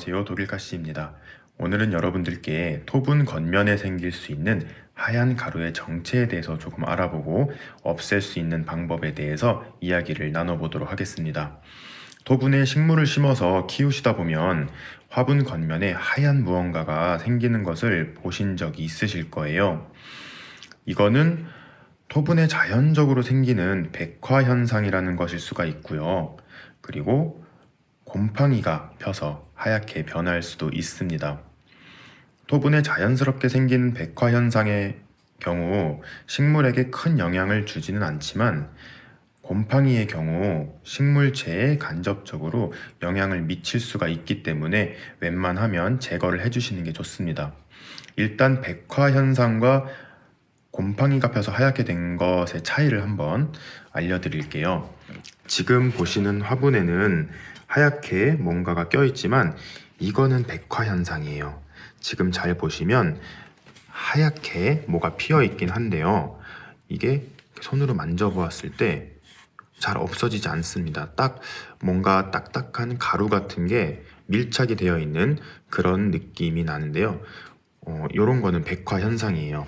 안녕하세요. 독일가씨입니다. 오늘은 여러분들께 토분 겉면에 생길 수 있는 하얀 가루의 정체에 대해서 조금 알아보고 없앨 수 있는 방법에 대해서 이야기를 나눠보도록 하겠습니다. 토분에 식물을 심어서 키우시다 보면 화분 겉면에 하얀 무언가가 생기는 것을 보신 적이 있으실 거예요. 이거는 토분에 자연적으로 생기는 백화 현상이라는 것일 수가 있고요. 그리고 곰팡이가 펴서 하얗게 변할 수도 있습니다. 토분에 자연스럽게 생긴 백화 현상의 경우 식물에게 큰 영향을 주지는 않지만 곰팡이의 경우 식물체에 간접적으로 영향을 미칠 수가 있기 때문에 웬만하면 제거를 해주시는 게 좋습니다. 일단 백화 현상과 곰팡이가 펴서 하얗게 된 것의 차이를 한번 알려드릴게요. 지금 보시는 화분에는 하얗게 뭔가가 껴있지만 이거는 백화 현상이에요. 지금 잘 보시면 하얗게 뭐가 피어 있긴 한데요. 이게 손으로 만져보았을 때 잘 없어지지 않습니다. 딱 뭔가 딱딱한 가루 같은 게 밀착이 되어 있는 그런 느낌이 나는데요. 이런 거는 백화 현상이에요.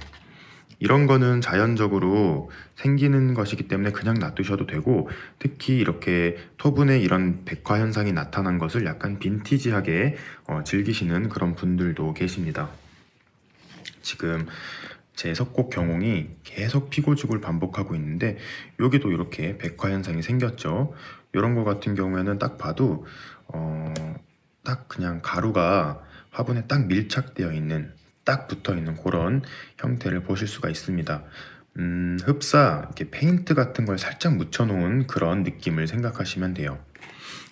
이런 거는 자연적으로 생기는 것이기 때문에 그냥 놔두셔도 되고, 특히 이렇게 토분에 이런 백화 현상이 나타난 것을 약간 빈티지하게 즐기시는 그런 분들도 계십니다. 지금 제 석곡 경홍이 계속 피고 죽을 반복하고 있는데 여기도 이렇게 백화 현상이 생겼죠. 이런 거 같은 경우에는 딱 봐도 딱 그냥 가루가 화분에 딱 밀착되어 있는, 딱 붙어 있는 그런 형태를 보실 수가 있습니다. 흡사 이렇게 페인트 같은 걸 살짝 묻혀 놓은 그런 느낌을 생각하시면 돼요.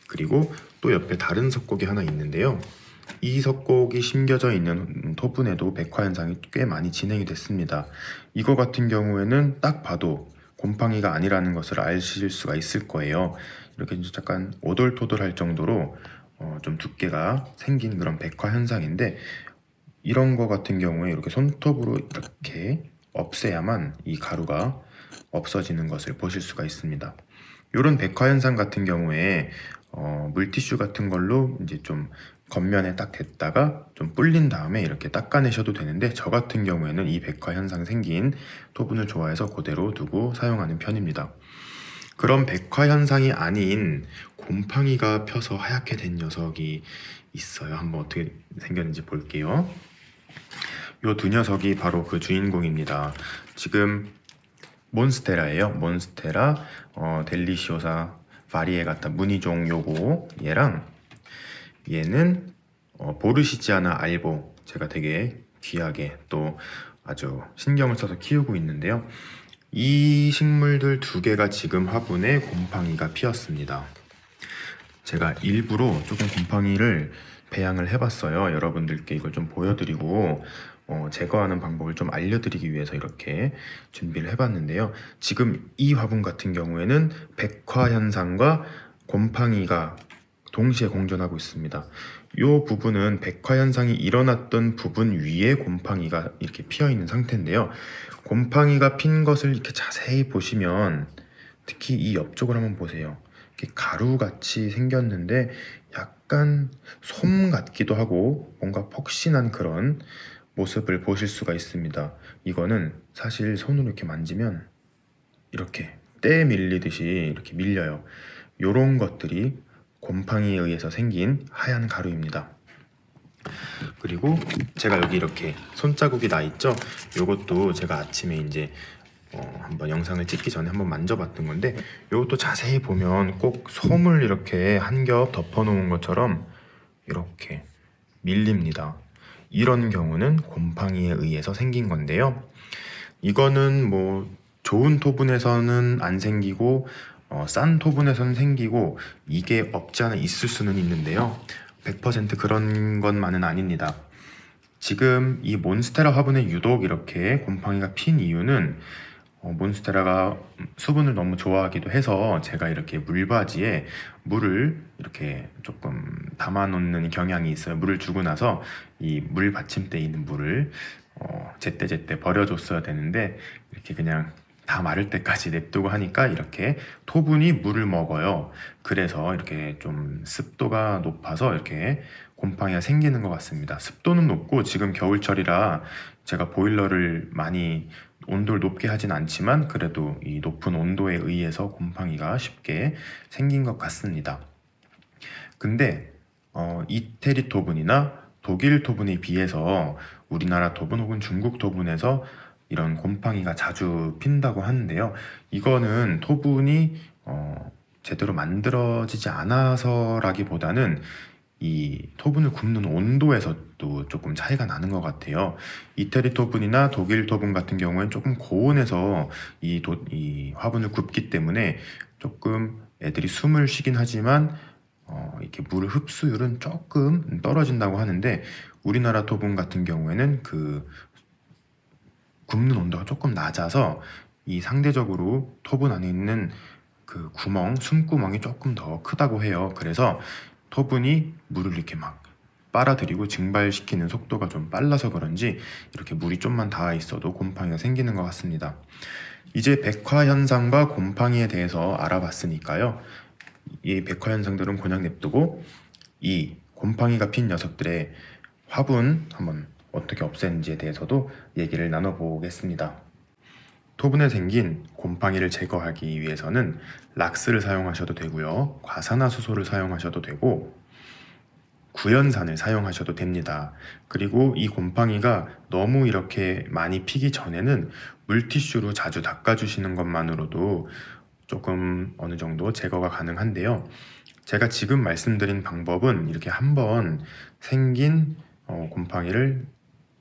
그리고 또 옆에 다른 석곡이 하나 있는데요. 이 석곡이 심겨져 있는 토분에도 백화 현상이 꽤 많이 진행이 됐습니다. 이거 같은 경우에는 딱 봐도 곰팡이가 아니라는 것을 아실 수가 있을 거예요. 이렇게 약간 오돌토돌할 정도로 좀 두께가 생긴 그런 백화 현상인데, 이런 거 같은 경우에 이렇게 손톱으로 이렇게 없애야만 이 가루가 없어지는 것을 보실 수가 있습니다. 이런 백화 현상 같은 경우에 물티슈 같은 걸로 이제 좀 겉면에 딱 댔다가 좀 불린 다음에 이렇게 닦아내셔도 되는데, 저 같은 경우에는 이 백화 현상 생긴 토분을 좋아해서 그대로 두고 사용하는 편입니다. 그런 백화 현상이 아닌 곰팡이가 펴서 하얗게 된 녀석이 있어요. 한번 어떻게 생겼는지 볼게요. 요 두 녀석이 바로 그 주인공입니다. 지금 몬스테라예요. 몬스테라 델리시오사 바리에가타 무늬종 요거, 얘랑 얘는 보르시지아나 알보, 제가 되게 귀하게 또 아주 신경을 써서 키우고 있는데요. 이 식물들 두 개가 지금 화분에 곰팡이가 피었습니다. 제가 일부러 조금 곰팡이를 배양을 해봤어요. 여러분들께 이걸 좀 보여드리고 제거하는 방법을 좀 알려드리기 위해서 이렇게 준비를 해봤는데요. 지금 이 화분 같은 경우에는 백화 현상과 곰팡이가 동시에 공존하고 있습니다. 이 부분은 백화 현상이 일어났던 부분 위에 곰팡이가 이렇게 피어 있는 상태인데요. 곰팡이가 핀 것을 이렇게 자세히 보시면, 특히 이 옆쪽을 한번 보세요. 이렇게 가루같이 생겼는데 약간 솜 같기도 하고 뭔가 폭신한 그런 모습을 보실 수가 있습니다. 이거는 사실 손으로 이렇게 만지면 이렇게 때 밀리듯이 이렇게 밀려요. 요런 것들이 곰팡이에 의해서 생긴 하얀 가루입니다. 그리고 제가 여기 이렇게 손자국이 나 있죠? 요것도 제가 아침에 이제 한번 영상을 찍기 전에 한번 만져봤던 건데, 이것도 자세히 보면 꼭 솜을 이렇게 한 겹 덮어 놓은 것처럼 이렇게 밀립니다. 이런 경우는 곰팡이에 의해서 생긴 건데요. 이거는 뭐 좋은 토분에서는 안 생기고 싼 토분에서는 생기고, 이게 없지 않아 있을 수는 있는데요. 100% 그런 것만은 아닙니다. 지금 이 몬스테라 화분에 유독 이렇게 곰팡이가 핀 이유는 몬스테라가 수분을 너무 좋아하기도 해서 제가 이렇게 물바지에 물을 이렇게 조금 담아 놓는 경향이 있어요. 물을 주고 나서 이 물 받침대에 있는 물을 제때제때 버려줬어야 되는데 이렇게 그냥 다 마를 때까지 냅두고 하니까 이렇게 토분이 물을 먹어요. 그래서 이렇게 좀 습도가 높아서 이렇게 곰팡이가 생기는 것 같습니다. 습도는 높고 지금 겨울철이라 제가 보일러를 많이 온도를 높게 하진 않지만 그래도 이 높은 온도에 의해서 곰팡이가 쉽게 생긴 것 같습니다. 근데 이태리 토분이나 독일 토분에 비해서 우리나라 토분 혹은 중국 토분에서 이런 곰팡이가 자주 핀다고 하는데요. 이거는 토분이 제대로 만들어지지 않아서라기보다는 이 토분을 굽는 온도에서도 조금 차이가 나는 것 같아요. 이태리 토분이나 독일 토분 같은 경우에는 조금 고온에서 이 화분을 굽기 때문에 조금 애들이 숨을 쉬긴 하지만 이렇게 물 흡수율은 조금 떨어진다고 하는데 우리나라 토분 같은 경우에는 그 굽는 온도가 조금 낮아서 이 상대적으로 토분 안에 있는 그 구멍, 숨구멍이 조금 더 크다고 해요. 그래서 토분이 물을 이렇게 막 빨아들이고 증발시키는 속도가 좀 빨라서 그런지 이렇게 물이 좀만 닿아 있어도 곰팡이가 생기는 것 같습니다. 이제 백화 현상과 곰팡이에 대해서 알아봤으니까요. 이 백화 현상들은 그냥 냅두고 이 곰팡이가 핀 녀석들의 화분 한번 어떻게 없애는지에 대해서도 얘기를 나눠보겠습니다. 토분에 생긴 곰팡이를 제거하기 위해서는 락스를 사용하셔도 되고요. 과산화수소를 사용하셔도 되고 구연산을 사용하셔도 됩니다. 그리고 이 곰팡이가 너무 이렇게 많이 피기 전에는 물티슈로 자주 닦아주시는 것만으로도 조금 어느 정도 제거가 가능한데요. 제가 지금 말씀드린 방법은 이렇게 한번 생긴 곰팡이를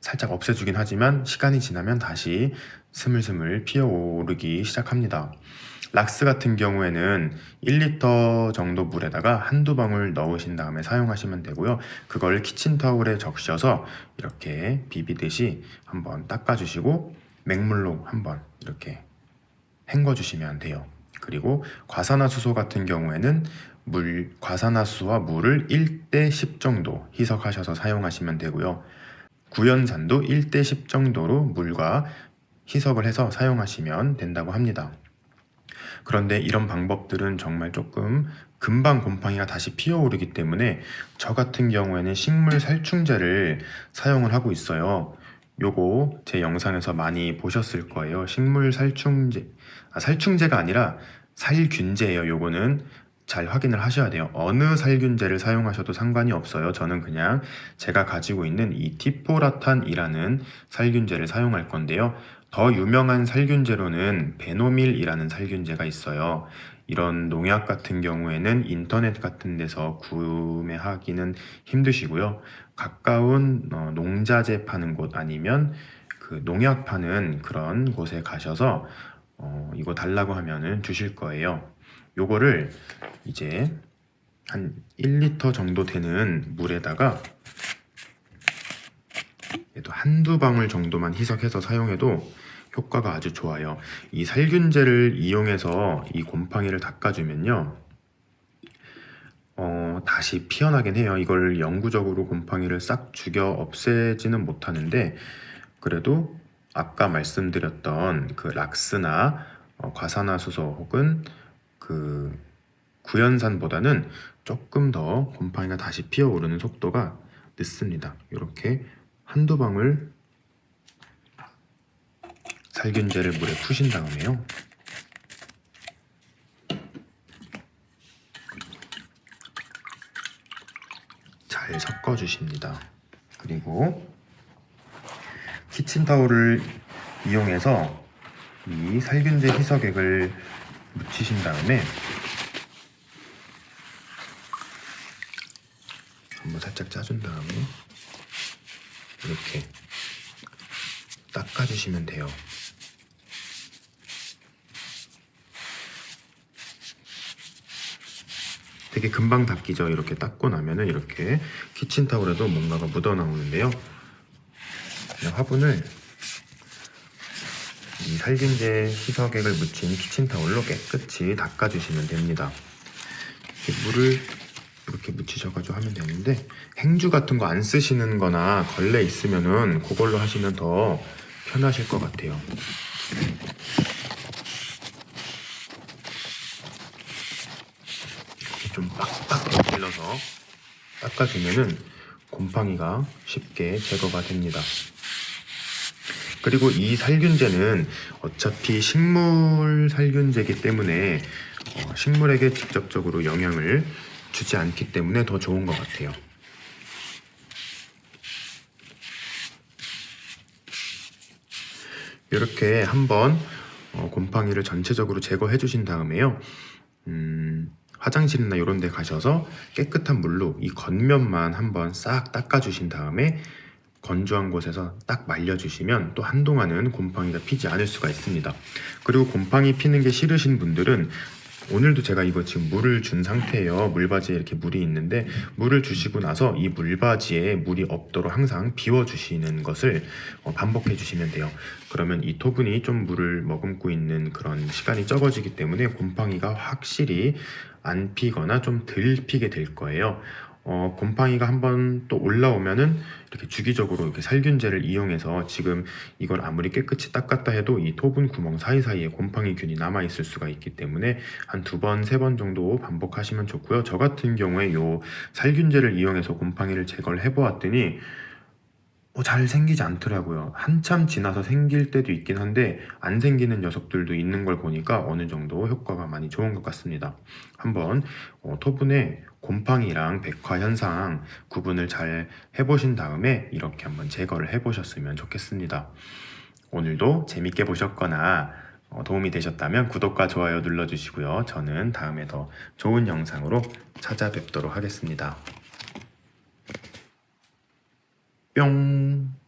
살짝 없애주긴 하지만 시간이 지나면 다시 스물스물 피어오르기 시작합니다. 락스 같은 경우에는 1리터 정도 물에다가 한두 방울 넣으신 다음에 사용하시면 되고요. 그걸 키친타올에 적셔서 이렇게 비비듯이 한번 닦아주시고 맹물로 한번 이렇게 헹궈주시면 돼요. 그리고 과산화수소 같은 경우에는 과산화수소와 물을 1대10 정도 희석하셔서 사용하시면 되고요. 구연산도 1대10 정도로 물과 희석을 해서 사용하시면 된다고 합니다. 그런데 이런 방법들은 정말 조금 금방 곰팡이가 다시 피어오르기 때문에 저 같은 경우에는 식물 살충제를 사용을 하고 있어요. 요거 제 영상에서 많이 보셨을 거예요. 식물 살충제, 살충제가 아니라 살균제예요. 요거는 잘 확인을 하셔야 돼요. 어느 살균제를 사용하셔도 상관이 없어요. 저는 그냥 제가 가지고 있는 이 티포라탄이라는 살균제를 사용할 건데요. 더 유명한 살균제로는 베노밀이라는 살균제가 있어요. 이런 농약 같은 경우에는 인터넷 같은 데서 구매하기는 힘드시고요. 가까운 농자재 파는 곳 아니면 그 농약 파는 그런 곳에 가셔서 이거 달라고 하면은 주실 거예요. 요거를 이제 한 1리터 정도 되는 물에다가 얘도 한두 방울 정도만 희석해서 사용해도 효과가 아주 좋아요. 이 살균제를 이용해서 이 곰팡이를 닦아주면요, 다시 피어나긴 해요. 이걸 영구적으로 곰팡이를 싹 죽여 없애지는 못하는데 그래도 아까 말씀드렸던 그 락스나 과산화수소 혹은 그 구연산보다는 조금 더 곰팡이가 다시 피어오르는 속도가 늦습니다. 이렇게 한두 방울 살균제를 물에 푸신 다음에요. 잘 섞어 주십니다. 그리고 키친타올을 이용해서 이 살균제 희석액을 묻히신 다음에 한번 살짝 짜준 다음에 이렇게 닦아주시면 돼요. 되게 금방 닦이죠. 이렇게 닦고 나면은 이렇게 키친타올에도 뭔가가 묻어 나오는데요. 그냥 화분을 이 살균제 희석액을 묻힌 키친타올로 깨끗이 닦아주시면 됩니다. 물을 이렇게 묻히셔가지고 하면 되는데 행주 같은 거 안 쓰시는 거나 걸레 있으면은 그걸로 하시면 더 편하실 것 같아요. 이렇게 좀 빡빡 길러서 닦아주면은 곰팡이가 쉽게 제거가 됩니다. 그리고 이 살균제는 어차피 식물 살균제이기 때문에 식물에게 직접적으로 영향을 주지 않기 때문에 더 좋은 것 같아요. 이렇게 한번 곰팡이를 전체적으로 제거해 주신 다음에요. 화장실이나 이런 데 가셔서 깨끗한 물로 이 겉면만 한번 싹 닦아 주신 다음에 건조한 곳에서 딱 말려주시면 또 한동안은 곰팡이가 피지 않을 수가 있습니다. 그리고 곰팡이 피는 게 싫으신 분들은 오늘도 제가 이거 지금 물을 준 상태예요. 물바지에 이렇게 물이 있는데 물을 주시고 나서 이 물바지에 물이 없도록 항상 비워주시는 것을 반복해 주시면 돼요. 그러면 이 토분이 좀 물을 머금고 있는 그런 시간이 적어지기 때문에 곰팡이가 확실히 안 피거나 좀 덜 피게 될 거예요. 곰팡이가 한번 또 올라오면은 이렇게 주기적으로 이렇게 살균제를 이용해서 지금 이걸 아무리 깨끗이 닦았다 해도 이 토분 구멍 사이사이에 곰팡이균이 남아 있을 수가 있기 때문에 한 2번, 3번 정도 반복하시면 좋고요. 저 같은 경우에 요 살균제를 이용해서 곰팡이를 제거를 해보았더니 잘 생기지 않더라고요. 한참 지나서 생길 때도 있긴 한데 안 생기는 녀석들도 있는 걸 보니까 어느 정도 효과가 많이 좋은 것 같습니다. 한번 토분의 곰팡이랑 백화 현상 구분을 잘 해보신 다음에 이렇게 한번 제거를 해보셨으면 좋겠습니다. 오늘도 재밌게 보셨거나 도움이 되셨다면 구독과 좋아요 눌러주시고요. 저는 다음에 더 좋은 영상으로 찾아뵙도록 하겠습니다. 뿅!